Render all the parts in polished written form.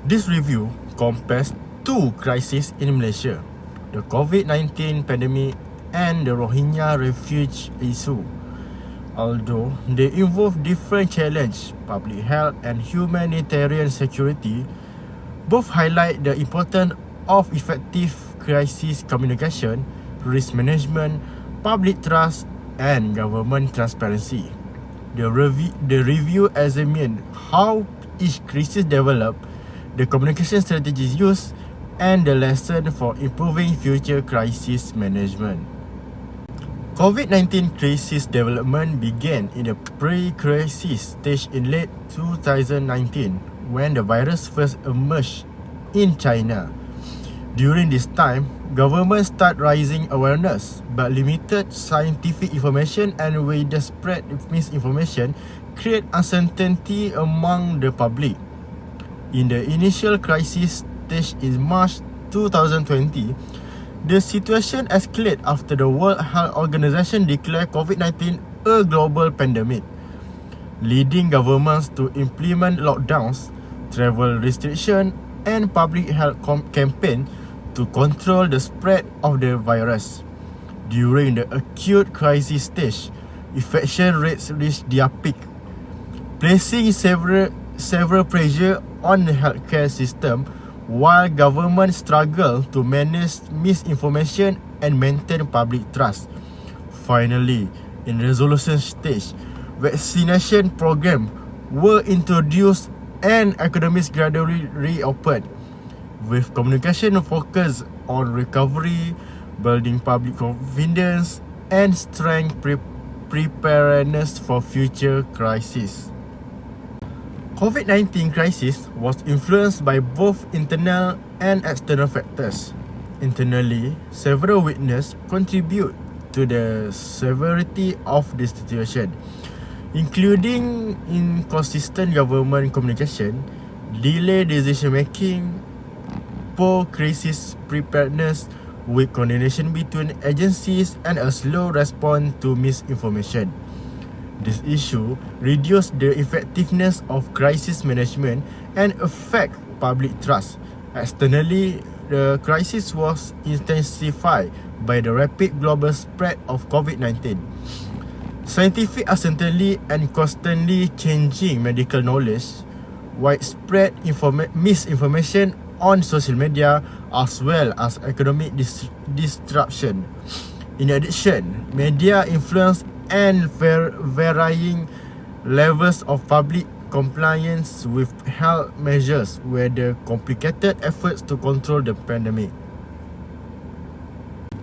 This review compares two crises in Malaysia, the COVID-19 pandemic and the Rohingya refugee issue. Although they involve different challenges, public health and humanitarian security, both highlight the importance of effective crisis communication, risk management, public trust and government transparency. The review examined how each crisis developed, the communication strategies used, and the lesson for improving future crisis management. COVID-19 crisis development began in the pre-crisis stage in late 2019 when the virus first emerged in China. During this time, government started raising awareness but limited scientific information and widespread misinformation create uncertainty among the public. In the initial crisis stage in March 2020, the situation escalated after the World Health Organization declared COVID-19 a global pandemic, leading governments to implement lockdowns, travel restrictions, and public health campaigns to control the spread of the virus. During the acute crisis stage, infection rates reached their peak, placing several pressure on the healthcare system while government struggle to manage misinformation and maintain public trust. Finally, in resolution stage, vaccination programs were introduced and economies gradually reopened, with communication focused on recovery, building public confidence, and strength preparedness for future crises. COVID-19 crisis was influenced by both internal and external factors. Internally, several witnesses contribute to the severity of the situation, including inconsistent government communication, delayed decision-making, poor crisis preparedness, weak coordination between agencies, and a slow response to misinformation. This issue reduced the effectiveness of crisis management and affect public trust. Externally, the crisis was intensified by the rapid global spread of COVID-19. Scientific uncertainty and constantly changing medical knowledge, widespread misinformation on social media, as well as economic disruption. In addition, media influence and varying levels of public compliance with health measures were the complicated efforts to control the pandemic.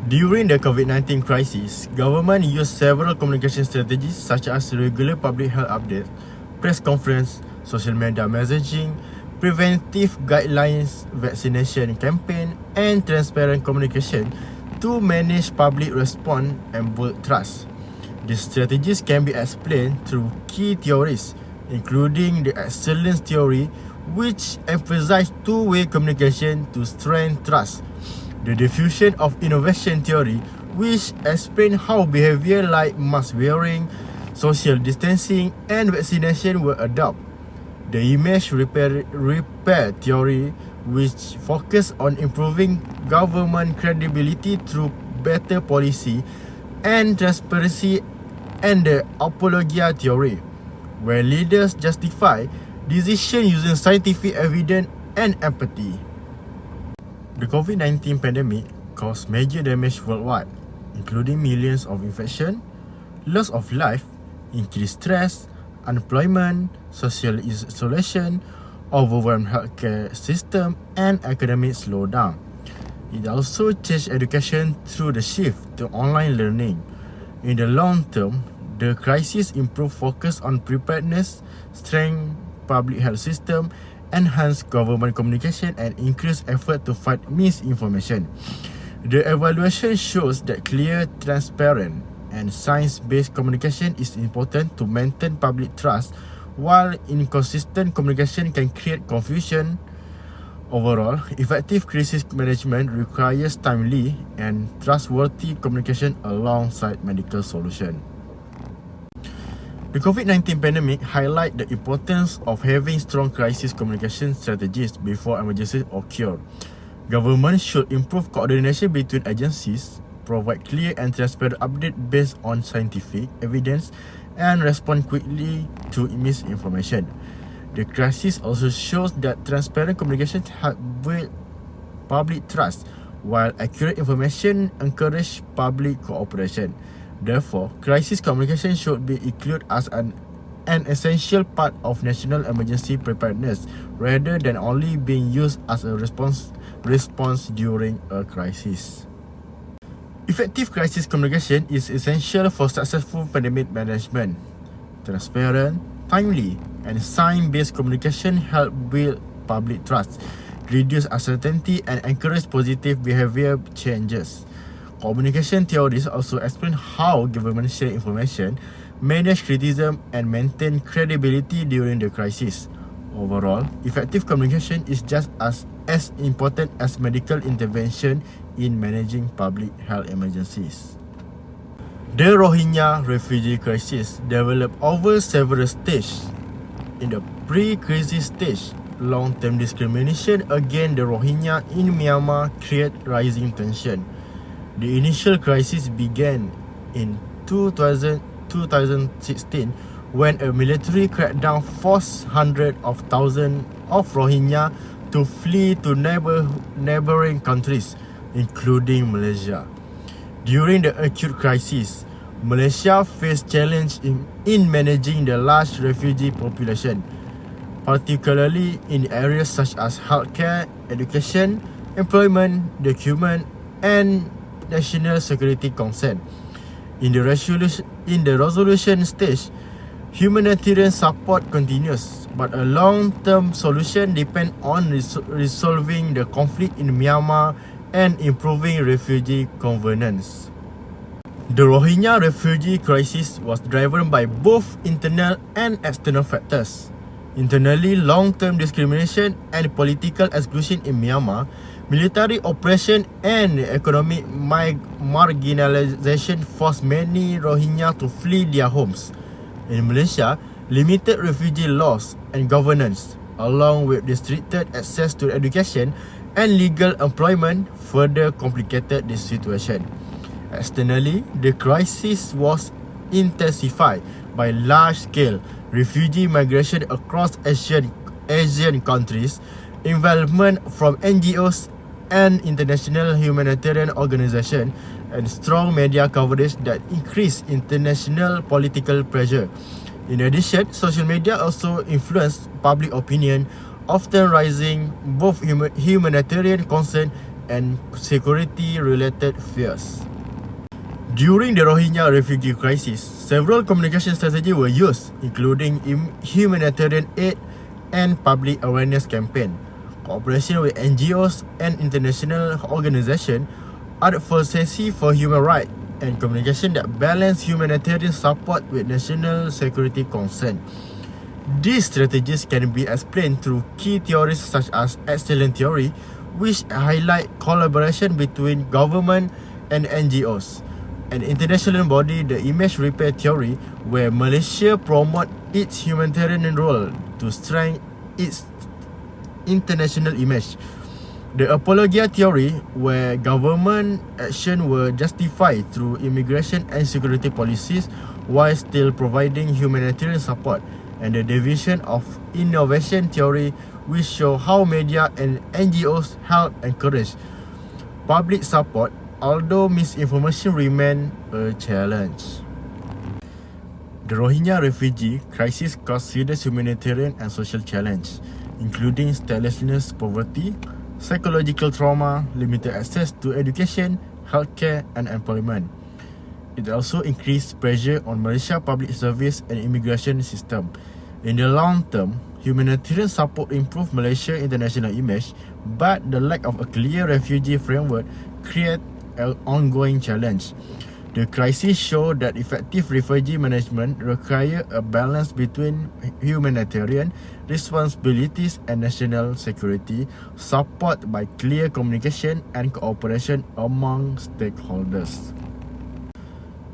During the COVID-19 crisis, government used several communication strategies such as regular public health updates, press conference, social media messaging, preventive guidelines, vaccination campaign, and transparent communication to manage public response and build trust. These strategies can be explained through key theories, including the excellence theory, which emphasizes two-way communication to strengthen trust, the diffusion of innovation theory, which explains how behavior like mask wearing, social distancing, and vaccination were adopted, the image repair theory, which focuses on improving government credibility through better policy and transparency, and the apologia theory, where leaders justify decisions using scientific evidence and empathy. The COVID-19 pandemic caused major damage worldwide, including millions of infections, loss of life, increased stress, unemployment, social isolation, overwhelmed healthcare system, and economic slowdown. It also changed education through the shift to online learning. In the long term, the crisis improved focus on preparedness, strengthened public health system, enhanced government communication, and increased effort to fight misinformation. The evaluation shows that clear, transparent, and science-based communication is important to maintain public trust, while inconsistent communication can create confusion. Overall, effective crisis management requires timely and trustworthy communication alongside medical solutions. The COVID-19 pandemic highlight the importance of having strong crisis communication strategies before emergencies occur. Government should improve coordination between agencies, provide clear and transparent updates based on scientific evidence, and respond quickly to misinformation. The crisis also shows that transparent communication help build public trust, while accurate information encourage public cooperation. Therefore, crisis communication should be included as an essential part of national emergency preparedness rather than only being used as a response during a crisis. Effective crisis communication is essential for successful pandemic management. Transparent, timely, and sign-based communication help build public trust, reduce uncertainty, and encourage positive behavior changes. Communication theories also explain how government share information, manage criticism, and maintain credibility during the crisis. Overall, effective communication is just as important as medical intervention in managing public health emergencies. The Rohingya refugee crisis developed over several stages. In the pre-crisis stage, long-term discrimination against the Rohingya in Myanmar created rising tension. The initial crisis began in 2016 when a military crackdown forced hundreds of thousands of Rohingya to flee to neighboring countries, including Malaysia. During the acute crisis, Malaysia faced challenge in managing the large refugee population, particularly in areas such as healthcare, education, employment, document, and national security concern. In the resolution stage, humanitarian support continues, but a long-term solution depends on resolving the conflict in Myanmar and improving refugee governance. The Rohingya refugee crisis was driven by both internal and external factors. Internally, long-term discrimination and political exclusion in Myanmar, military operation and economic marginalization forced many Rohingya to flee their homes. In Malaysia, limited refugee laws and governance, along with restricted access to education and legal employment, further complicated the situation. Externally, the crisis was intensified by large-scale refugee migration across Asian countries, involvement from NGOs and international humanitarian organizations, and strong media coverage that increased international political pressure. In addition, social media also influenced public opinion, often raising both humanitarian concern and security-related fears. During the Rohingya refugee crisis, several communication strategies were used, including humanitarian aid and public awareness campaign, cooperation with NGOs and international organizations, advocacy for human rights, and communication that balance humanitarian support with national security concern. These strategies can be explained through key theories such as excellence theory, which highlight collaboration between government and NGOs, and international body, the image repair theory, where Malaysia promote its humanitarian role to strengthen its international image. The apologia theory, where government action were justified through immigration and security policies while still providing humanitarian support, and the division of innovation theory, which show how media and NGOs help encourage public support, although misinformation remain a challenge. The Rohingya refugee crisis caused serious humanitarian and social challenge, including statelessness, poverty, psychological trauma, limited access to education, healthcare, and employment. It also increased pressure on Malaysia public service and immigration system. In the long term, humanitarian support improved Malaysia's international image, but the lack of a clear refugee framework created an ongoing challenge. The crisis showed that effective refugee management requires a balance between humanitarian responsibilities and national security, supported by clear communication and cooperation among stakeholders.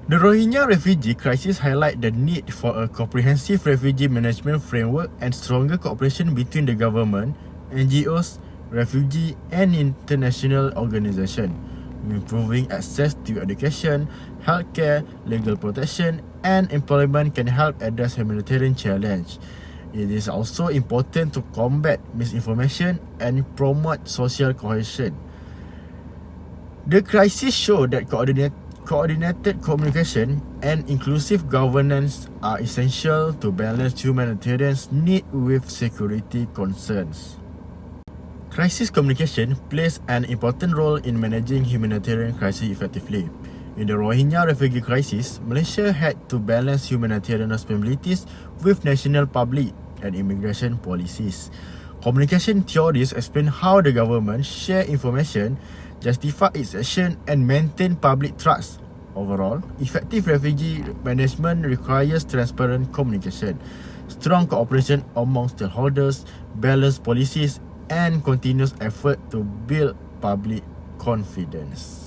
The Rohingya refugee crisis highlight the need for a comprehensive refugee management framework and stronger cooperation between the government, NGOs, refugee and international organizations. Improving access to education, healthcare, legal protection and employment can help address humanitarian challenge. It is also important to combat misinformation and promote social cohesion. The crisis show that coordinated communication and inclusive governance are essential to balance humanitarian needs with security concerns. Crisis communication plays an important role in managing humanitarian crisis effectively. In the Rohingya refugee crisis, Malaysia had to balance humanitarian responsibilities with national public and immigration policies. Communication theories explain how the government share information, justify its action and maintain public trust. Overall, effective refugee management requires transparent communication, strong cooperation among stakeholders, balanced policies and continuous effort to build public confidence.